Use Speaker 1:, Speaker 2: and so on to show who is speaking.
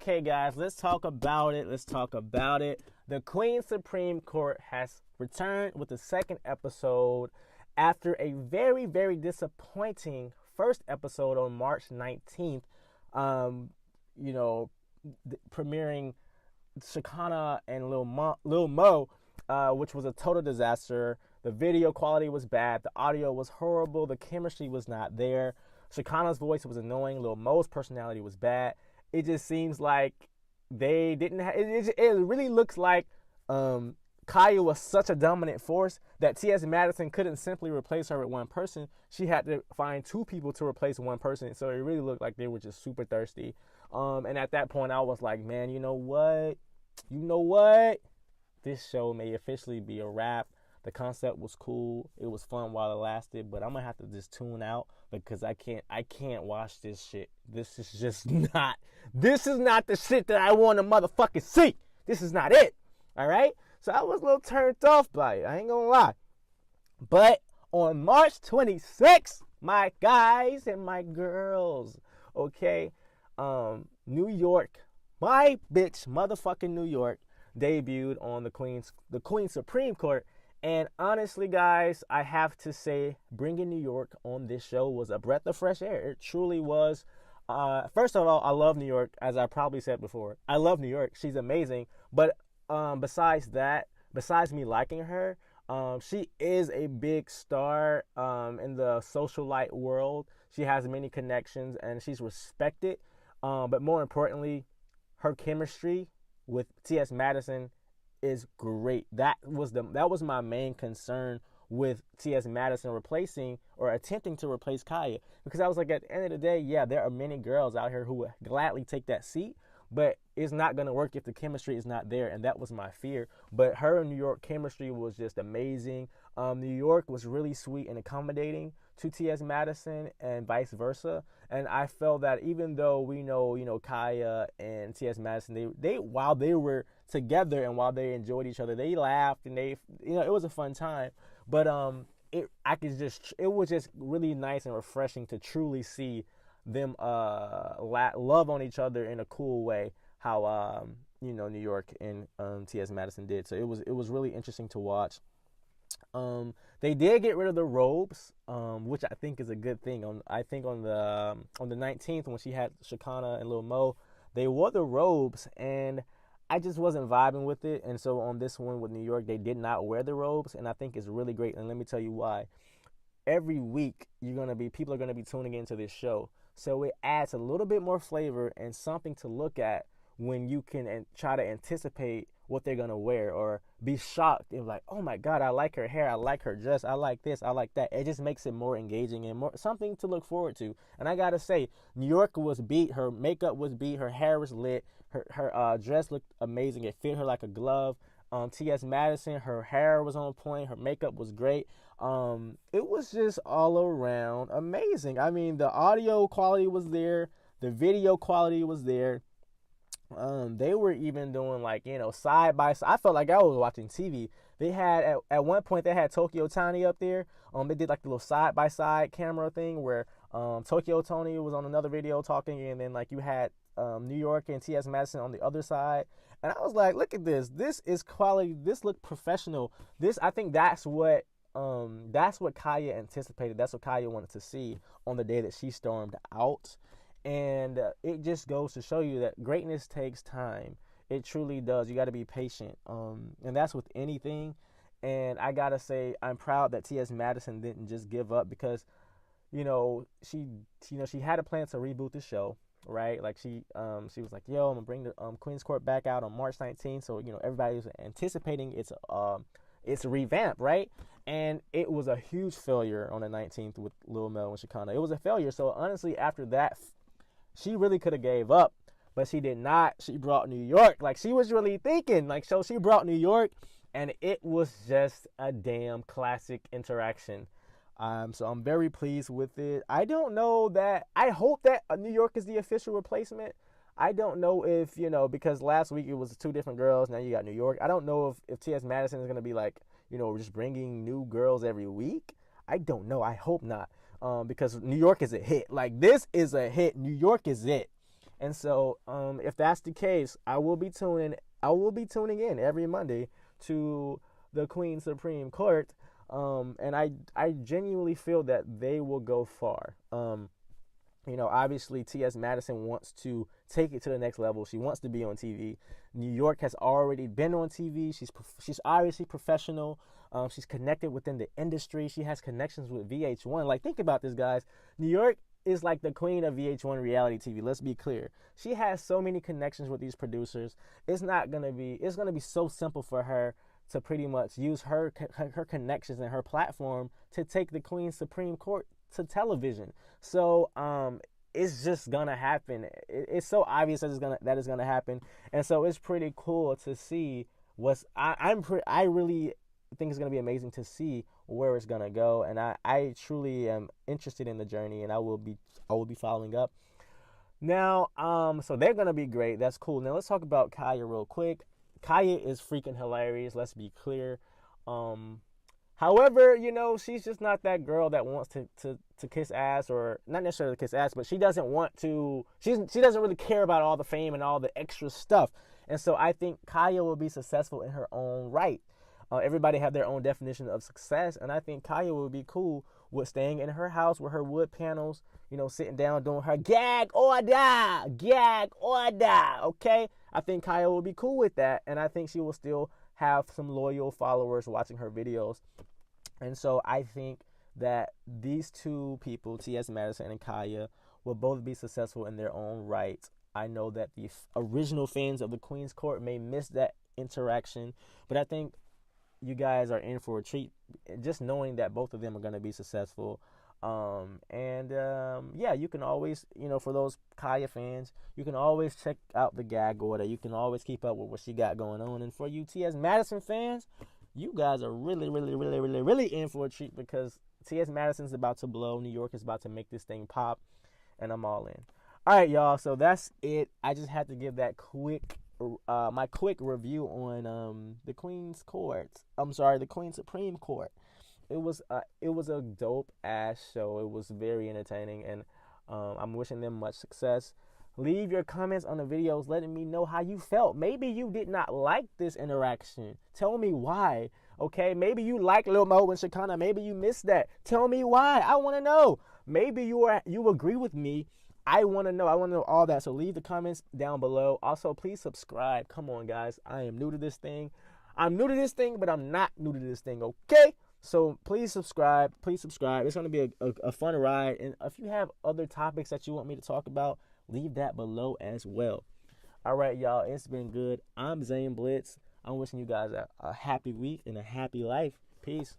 Speaker 1: Okay, guys, let's talk about it. The Queen Supreme Court has returned with the second episode after a very, very disappointing first episode on March 19th. You know, premiering Shakana and Lil Mo, which was a total disaster. The video quality was bad. The audio was horrible. The chemistry was not there. Shakana's voice was annoying. Lil Mo's personality was bad. It just seems like they didn't have it really looks like Khia was such a dominant force that T.S. Madison couldn't simply replace her with one person. She had to find two people to replace one person. So it really looked like they were just super thirsty. And at that point I was like, man, you know what? This show may officially be a wrap. The concept was cool. It was fun while it lasted, but I'm gonna have to just tune out because I can't watch this shit. This is not the shit that I want to motherfucking see. This is not it. All right? So I was a little turned off by it. I ain't gonna lie. But on March 26th, my guys and my girls, okay, New York, my bitch, motherfucking New York, debuted on the Queen's Supreme Court. And honestly, guys, I have to say, bringing New York on this show was a breath of fresh air. It truly was. First of all, I love New York, as I probably said before. I love New York. She's amazing. But besides me liking her, she is a big star in the socialite world. She has many connections, and she's respected. But more importantly, her chemistry with T.S. Madison is great. That was my main concern with T.S. Madison replacing or attempting to replace Khia, because I was like, at the end of the day, yeah, there are many girls out here who would gladly take that seat, but it's not going to work if the chemistry is not there, and that was my fear. But her and New York chemistry was just amazing. New York was really sweet and accommodating to T.S. Madison and vice versa, and I felt that even though we know, Khia and T.S. Madison, they while they were together and while they enjoyed each other, they laughed and it was a fun time. But it was just really nice and refreshing to truly see them love on each other in a cool way, how New York and T.S. Madison did. So it was really interesting to watch. They did get rid of the robes, which I think is a good thing. On the 19th, when she had Shakana and Lil Mo, they wore the robes, and I just wasn't vibing with it. And so on this one with New York, they did not wear the robes, and I think it's really great. And let me tell you why. Every week people are gonna be tuning into this show, so it adds a little bit more flavor and something to look at when you can try to anticipate what they're gonna wear, or be shocked and like, oh my god, I like her hair, I like her dress, I like this, I like that. It just makes it more engaging and more something to look forward to. And I gotta say, New York was beat, her makeup was beat, her hair was lit, her dress looked amazing, it fit her like a glove. T.S. Madison, her hair was on point, her makeup was great. It was just all around amazing. I mean, the audio quality was there, the video quality was there. They were even doing side by side. I felt like I was watching TV. They had at one point they had Tokyo Tony up there. They did like the little side by side camera thing where Tokyo Tony was on another video talking, and then you had New York and T.S. Madison on the other side. And I was like, look at this. This is quality. This looked professional. I think that's what Khia anticipated. That's what Khia wanted to see on the day that she stormed out. And it just goes to show you that greatness takes time. It truly does. You got to be patient. And that's with anything. And I got to say, I'm proud that T.S. Madison didn't just give up, because, she had a plan to reboot the show, right? Like she was like, yo, I'm going to bring the Queen's Court back out on March 19th. So, everybody was anticipating its revamp, right? And it was a huge failure on the 19th with Lil Mel and Shakana. It was a failure. So honestly, after that, she really could have gave up, but she did not. She brought New York. She was really thinking. So she brought New York, and it was just a damn classic interaction. So I'm very pleased with it. I hope that New York is the official replacement. I don't know if, because last week it was two different girls. Now you got New York. I don't know if T.S. Madison is going to be just bringing new girls every week. I don't know. I hope not. Because New York is a hit. This is a hit. New York is it. And so, if that's the case, I will be tuning in every Monday to the Queen Supreme Court. And I genuinely feel that they will go far. Obviously T.S. Madison wants to take it to the next level. She wants to be on TV. New York has already been on TV. She's obviously professional. She's connected within the industry. She has connections with VH1. Like, think about this, guys. New York is like the queen of VH1 reality TV. Let's be clear. She has so many connections with these producers. It's gonna be so simple for her to pretty much use her connections and her platform to take the Queen's Supreme Court to television. So it's just gonna happen. It's so obvious that it's gonna happen, and so it's pretty cool to see I really think it's gonna be amazing to see where it's gonna go, and I truly am interested in the journey, and I will be following up. Now, so they're gonna be great. That's cool. Now let's talk about Khia real quick. Khia is freaking hilarious. Let's be clear. However, she's just not that girl that wants to kiss ass, or not necessarily kiss ass, but she doesn't want to. She doesn't really care about all the fame and all the extra stuff. And so I think Khia will be successful in her own right. Everybody have their own definition of success, and I think Khia will be cool with staying in her house with her wood panels, sitting down doing her gag or die. Okay, I think Khia will be cool with that, and I think she will still have some loyal followers watching her videos. And so I think that these two people, T.S. Madison and Khia, will both be successful in their own right. I know that the original fans of the Queen's Court may miss that interaction, but I think you guys are in for a treat just knowing that both of them are going to be successful. You can always, for those Khia fans, you can always check out the gag order. You can always keep up with what she got going on. And for you T.S. Madison fans, you guys are really, really, really, really, really in for a treat, because T.S. Madison's about to blow. New York is about to make this thing pop, and I'm all in. All right, y'all. So that's it. I just had to give that my quick review on the Queen's Court. The Queen's Supreme Court. It was a dope ass show. It was very entertaining, and I'm wishing them much success. Leave your comments on the videos letting me know how you felt. Maybe you did not like this interaction. Tell me why. Okay, maybe you like Lil Mo and Shekinah. Maybe you missed that. Tell me why. I want to know. Maybe you agree with me. I want to know. I want to know all that. So leave the comments down below. Also, please subscribe. Come on, guys. I am new to this thing. I'm new to this thing, but I'm not new to this thing. Okay. So please subscribe. Please subscribe. It's going to be a fun ride. And if you have other topics that you want me to talk about, leave that below as well. All right, y'all. It's been good. I'm Zane Blitz. I'm wishing you guys a happy week and a happy life. Peace.